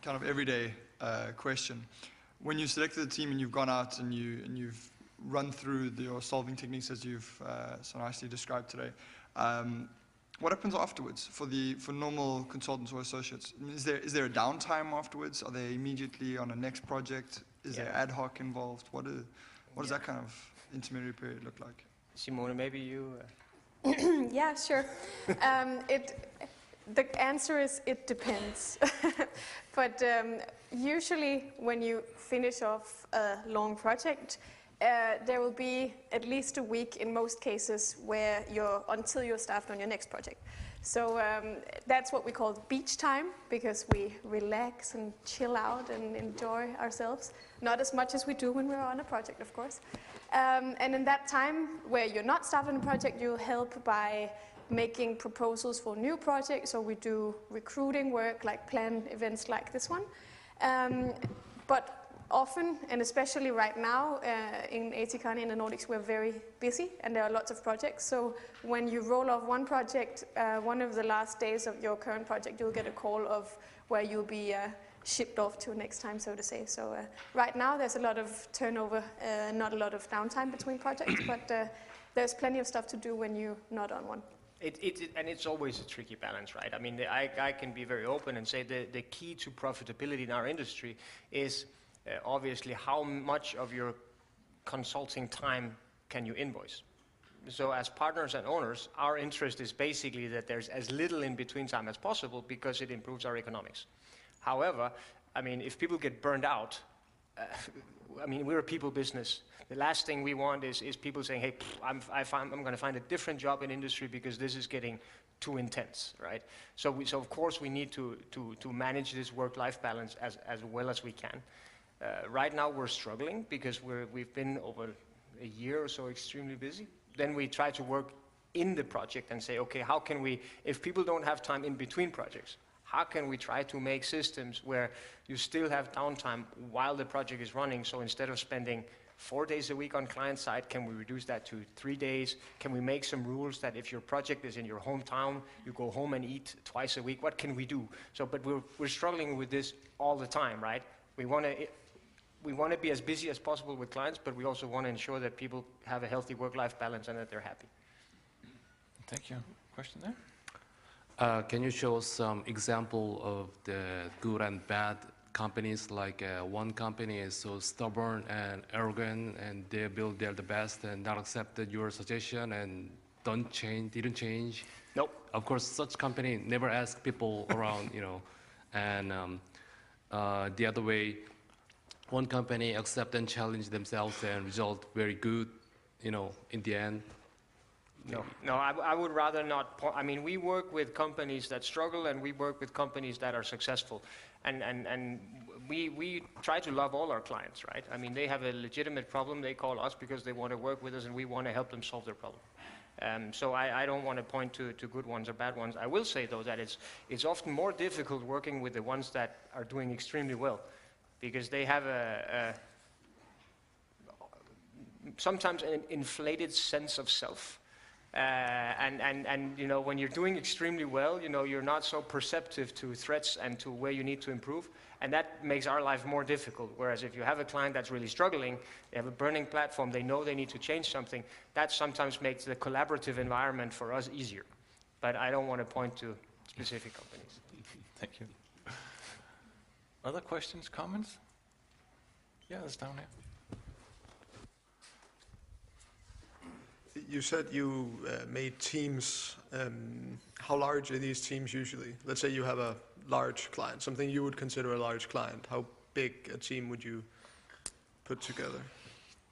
Speaker 10: kind of everyday question. When you selected the team and you've gone out and you've run through your solving techniques as you've so nicely described today, what happens afterwards for normal consultants or associates? Is there a downtime afterwards? Are they immediately on a next project? Is there ad hoc involved? What does that kind of intermediary period look like?
Speaker 2: Simone, maybe you...
Speaker 3: Yeah, sure. The answer is it depends. But usually when you finish off a long project, there will be at least a week in most cases where until you're staffed on your next project. So that's what we call beach time, because we relax and chill out and enjoy ourselves. Not as much as we do when we're on a project, of course. And in that time where you're not staffed on a project, you'll help by making proposals for new projects, or we do recruiting work, like plan events like this one. But often, and especially right now, in A.T. Kearney in the Nordics, we're very busy and there are lots of projects. So when you roll off one project, one of the last days of your current project, you'll get a call of where you'll be shipped off to next time, so to say. So right now there's a lot of turnover, not a lot of downtime between projects, but there's plenty of stuff to do when you're not on one.
Speaker 2: And it's always a tricky balance, right? I mean, I can be very open and say the key to profitability in our industry is obviously how much of your consulting time can you invoice. So as partners and owners, our interest is basically that there's as little in between time as possible because it improves our economics. However, I mean, if people get burned out, I mean, we're a people business. The last thing we want is people saying, hey, I'm going to find a different job in industry because this is getting too intense, right? So of course we need to manage this work-life balance as well as we can. Right now we're struggling because we've been over a year or so extremely busy. Then we try to work in the project and say, okay, how can we, if people don't have time in between projects, how can we try to make systems where you still have downtime while the project is running? So instead of spending 4 days a week on client side, can we reduce that to 3 days? Can we make some rules that if your project is in your hometown, you go home and eat twice a week? What can we do? So, but we're struggling with this all the time, right? We want to be as busy as possible with clients, but we also want to ensure that people have a healthy work-life balance and that they're happy.
Speaker 1: Thank you. Question there?
Speaker 4: Can you show some example of the good and bad companies? Like one company is so stubborn and arrogant, and they're the best and not accepted your suggestion and didn't change.
Speaker 2: Nope.
Speaker 4: Of course, such company never ask people around, you know, and the other way, one company accept and challenge themselves and result very good, you know, in the end.
Speaker 2: No, I would rather not. I mean, we work with companies that struggle and we work with companies that are successful. And we try to love all our clients, right? I mean, they have a legitimate problem. They call us because they want to work with us and we want to help them solve their problem. So I don't want to point to good ones or bad ones. I will say, though, that it's often more difficult working with the ones that are doing extremely well, because they have sometimes an inflated sense of self. And you know, when you're doing extremely well, you know, you're not so perceptive to threats and to where you need to improve, and that makes our life more difficult. Whereas if you have a client that's really struggling, they have a burning platform, they know they need to change something, that sometimes makes the collaborative environment for us easier. But I don't want to point to specific companies.
Speaker 1: Thank you. Other questions, comments? Yeah, it's down here.
Speaker 11: You said you made teams. How large are these teams usually? Let's say you have a large client, something you would consider a large client. How big a team would you put together?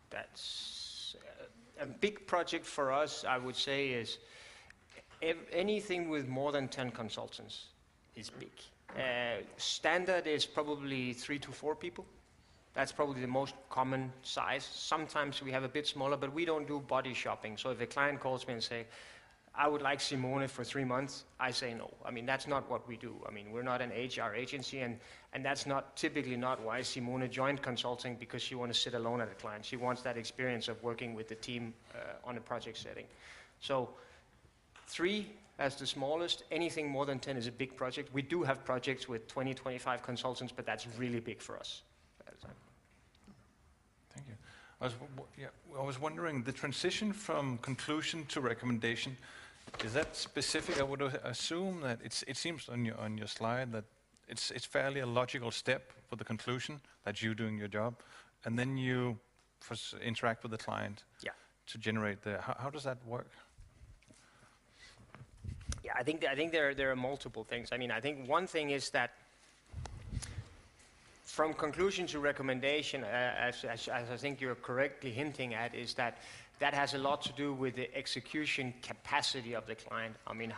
Speaker 2: That's a big project for us, I would say, is anything with more than 10 consultants is big. Standard is probably 3 to 4 people. That's probably the most common size. Sometimes we have a bit smaller, but we don't do body shopping. So if a client calls me and say, I would like Simone for 3 months, I say no. I mean, that's not what we do. I mean, we're not an HR agency, and that's not typically not why Simone joined consulting, because she wants to sit alone at a client. She wants that experience of working with the team on a project setting. So 3 as the smallest. Anything more than 10 is a big project. We do have projects with 20, 25 consultants, but that's really big for us at a time.
Speaker 1: Thank you. I was wondering, the transition from conclusion to recommendation, is that specific? I would assume that it seems on your slide that it's fairly a logical step for the conclusion, that you doing your job, and then you interact with the client to generate the. How does that work?
Speaker 2: Yeah, I think there are multiple things. I mean, I think one thing is that from conclusion to recommendation, as I think you're correctly hinting at, is that has a lot to do with the execution capacity of the client. I mean,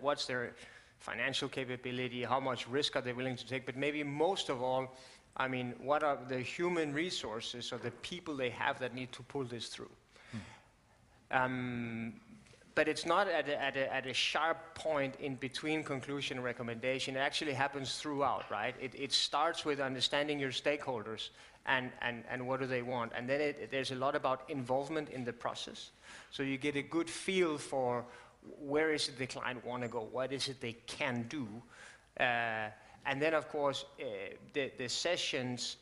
Speaker 2: what's their financial capability, how much risk are they willing to take, but maybe most of all, I mean, what are the human resources or the people they have that need to pull this through? But it's not at a sharp point in between conclusion and recommendation. It actually happens throughout, right? It starts with understanding your stakeholders and what do they want. And then there's a lot about involvement in the process. So you get a good feel for where is it the client want to go, what is it they can do. And then, of course, the sessions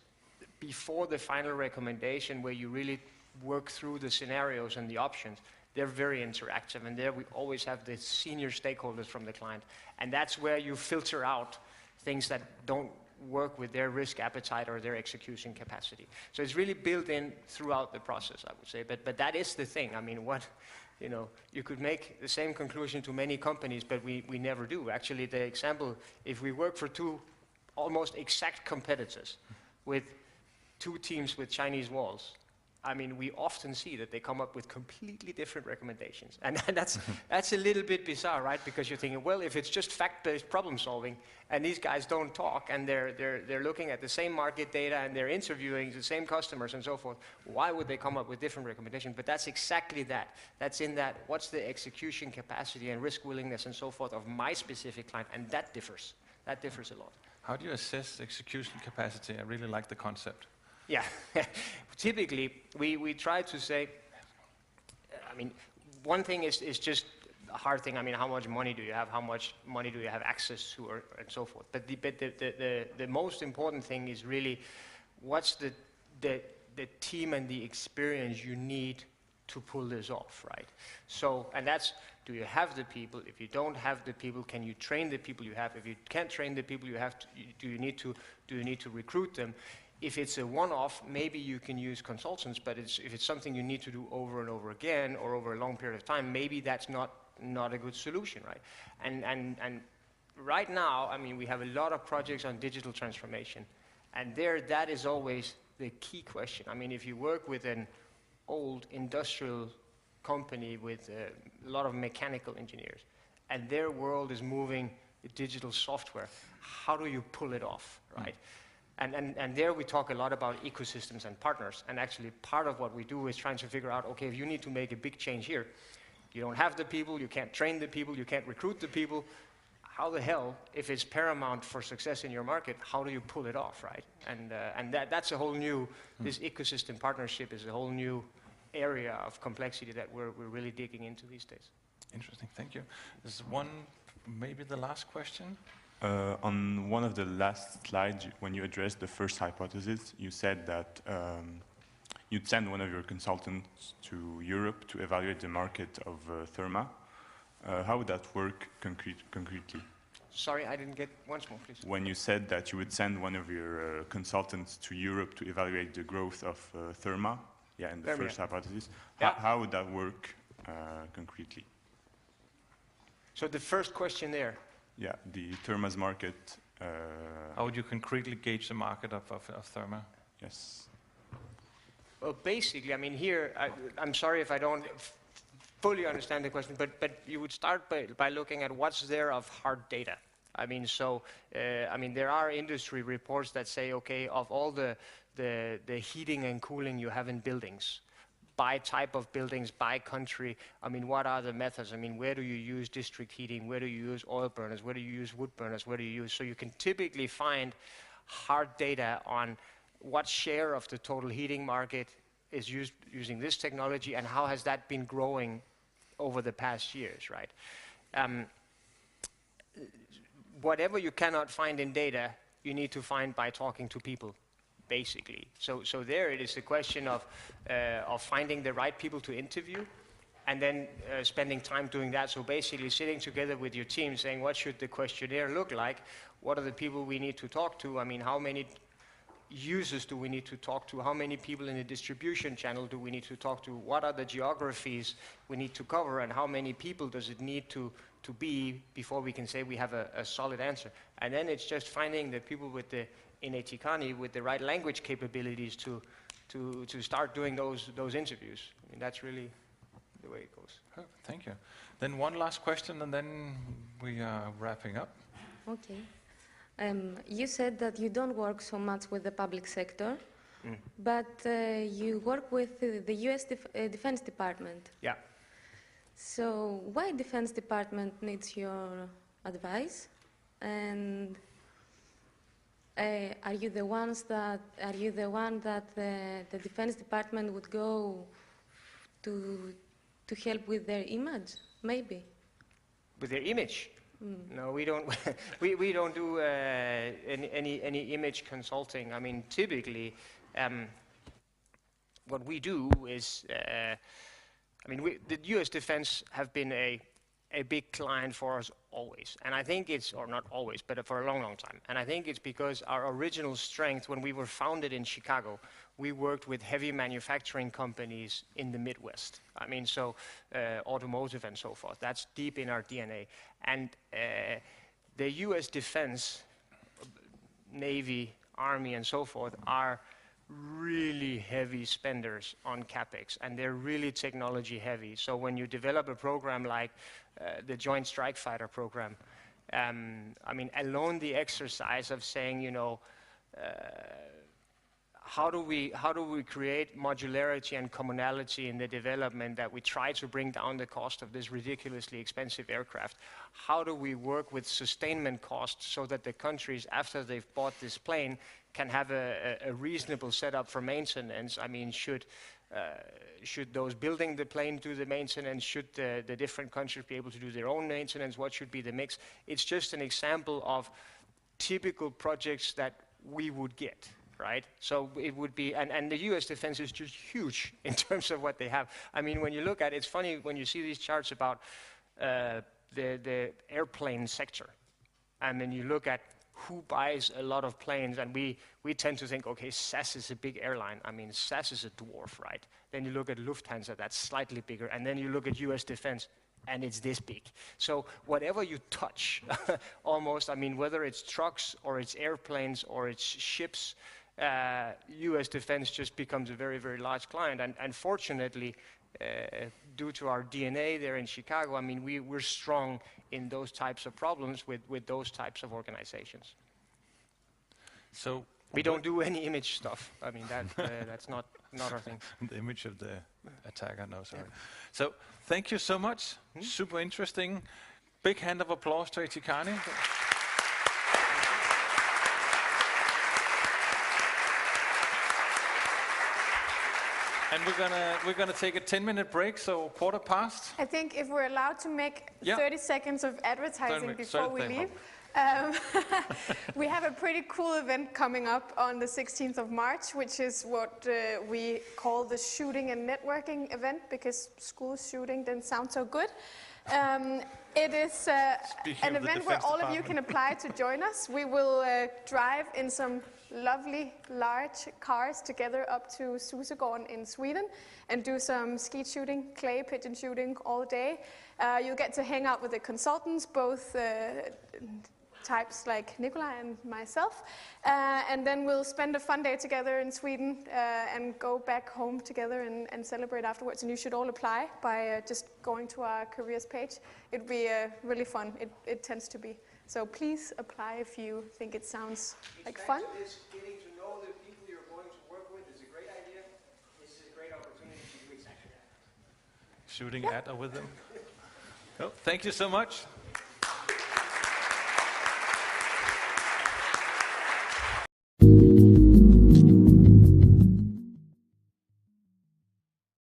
Speaker 2: before the final recommendation, where you really work through the scenarios and the options, they're very interactive, and there we always have the senior stakeholders from the client. And that's where you filter out things that don't work with their risk appetite or their execution capacity. So it's really built in throughout the process, I would say. But that is the thing. I mean, you could make the same conclusion to many companies, but we never do. Actually, the example, if we work for 2 almost exact competitors with 2 teams with Chinese walls, I mean, we often see that they come up with completely different recommendations. And that's a little bit bizarre, right? Because you're thinking, well, if it's just fact-based problem solving, and these guys don't talk, and they're looking at the same market data, and they're interviewing the same customers and so forth, why would they come up with different recommendations? But that's exactly that. That's in that, what's the execution capacity and risk willingness and so forth of my specific client, and that differs. That differs a lot.
Speaker 1: How do you assess execution capacity? I really like the concept.
Speaker 2: Yeah, typically we try to say, I mean, one thing is just a hard thing. I mean, how much money do you have? How much money do you have access to, and so forth. But the most important thing is really, what's the team and the experience you need to pull this off, right? So, and that's, do you have the people? If you don't have the people, can you train the people you have? If you can't train the people you have, do you need to recruit them? If it's a one-off, maybe you can use consultants, but if it's something you need to do over and over again or over a long period of time, maybe that's not a good solution, right? And right now, I mean, we have a lot of projects on digital transformation, and that is always the key question. I mean, if you work with an old industrial company with a lot of mechanical engineers, and their world is moving to digital software, how do you pull it off, right? And there we talk a lot about ecosystems and partners. And actually part of what we do is trying to figure out, okay, if you need to make a big change here, You don't have the people, you can't train the people, you can't recruit the people. How the hell, if it's paramount for success in your market, how do you pull it off, right? And that's a whole new, this ecosystem partnership is a whole new area of complexity that we're really digging into these days.
Speaker 1: Interesting, thank you. There's one, maybe the last question.
Speaker 12: On one of the last slides, when you addressed the first hypothesis, you said that you'd send one of your consultants to Europe to evaluate the market of Therma. How would that work concretely?
Speaker 2: Sorry, I didn't get once more, please.
Speaker 12: When you said that you would send one of your consultants to Europe to evaluate the growth of Therma, in the first hypothesis, how would that work concretely?
Speaker 2: So the first question there.
Speaker 12: Yeah, the Therma's market.
Speaker 1: How would you concretely gauge the market of Therma?
Speaker 12: Yes.
Speaker 2: Well, basically, I mean, here, I'm sorry if I don't fully understand the question, but you would start by looking at what's there of hard data. I mean, there are industry reports that say, okay, of all the heating and cooling you have in buildings, by type of buildings, by country, I mean, what are the methods? I mean, where do you use district heating? Where do you use oil burners? Where do you use wood burners? Where do you use? So you can typically find hard data on what share of the total heating market is used using this technology and how has that been growing over the past years, right? Whatever you cannot find in data, you need to find by talking to people, basically. So there it is a question of finding the right people to interview and then spending time doing that. So basically sitting together with your team saying, what should the questionnaire look like? What are the people we need to talk to? I mean, how many users do we need to talk to? How many people in the distribution channel do we need to talk to? What are the geographies we need to cover? And how many people does it need to be before we can say we have a solid answer? And then it's just finding the people in AT-Kearney with the right language capabilities to start doing those interviews. I mean, that's really the way it goes.
Speaker 1: Oh, thank you. Then one last question, and then we are wrapping up.
Speaker 13: Okay. You said that you don't work so much with the public sector, but you work with the U.S. Defense Department.
Speaker 2: Yeah.
Speaker 13: So why Defense Department needs your advice? And are you the one that the Defense Department would go to help with their image? Maybe.
Speaker 2: With their image? No, we don't. we don't do any image consulting. I mean, typically, what we do is, the U.S. Defense have been a big client for us always, and I think it's, or not always, but for a long, long time. And I think it's because our original strength, when we were founded in Chicago, we worked with heavy manufacturing companies in the Midwest. I mean, so automotive and so forth. That's deep in our DNA. And the U.S. Defense, Navy, Army, and so forth are really heavy spenders on CapEx, and they're really technology heavy. So when you develop a program like the Joint Strike Fighter program, alone the exercise of saying, how do we create modularity and commonality in the development that we try to bring down the cost of this ridiculously expensive aircraft? How do we work with sustainment costs so that the countries, after they've bought this plane, can have a reasonable setup for maintenance? I mean, should those building the plane do the maintenance? Should the different countries be able to do their own maintenance? What should be the mix? It's just an example of typical projects that we would get. Right? So it would be, and the U.S. defense is just huge in terms of what they have. I mean, when you look at it, it's funny when you see these charts about the airplane sector, and then you look at who buys a lot of planes, and we tend to think, okay, SAS is a big airline. I mean, SAS is a dwarf, right? Then you look at Lufthansa, that's slightly bigger, and then you look at U.S. defense, and it's this big. So whatever you touch, almost, I mean, whether it's trucks or it's airplanes or it's ships, U.S. defense just becomes a very, very large client. And fortunately, due to our DNA there in Chicago, I mean, we're strong in those types of problems with those types of organizations.
Speaker 1: So
Speaker 2: We don't do any image stuff. I mean, that's not our thing.
Speaker 1: The image of the attacker, no, sorry. So, thank you so much. Super interesting. Big hand of applause to A.T. Kearney. And we're gonna take a 10-minute break, so 1:15.
Speaker 3: I think if we're allowed to make 30 seconds of advertising before we leave. We have a pretty cool event coming up on the 16th of March, which is what we call the shooting and networking event, because school shooting didn't sound so good. It is an event where all of you can apply to join us. We will drive in some lovely large cars together up to Susegården in Sweden and do some skeet shooting, clay pigeon shooting all day. You'll get to hang out with the consultants, both types like Nikolaj and myself, and then we'll spend a fun day together in Sweden and go back home together and celebrate afterwards. And you should all apply by just going to our careers page. It'll be really fun. It tends to be. So please apply if you think it sounds like fun.
Speaker 2: Getting to know the people you're going to work with is a great idea. This is a great opportunity to do exactly that.
Speaker 1: Shooting at or with them. Oh, thank you so much.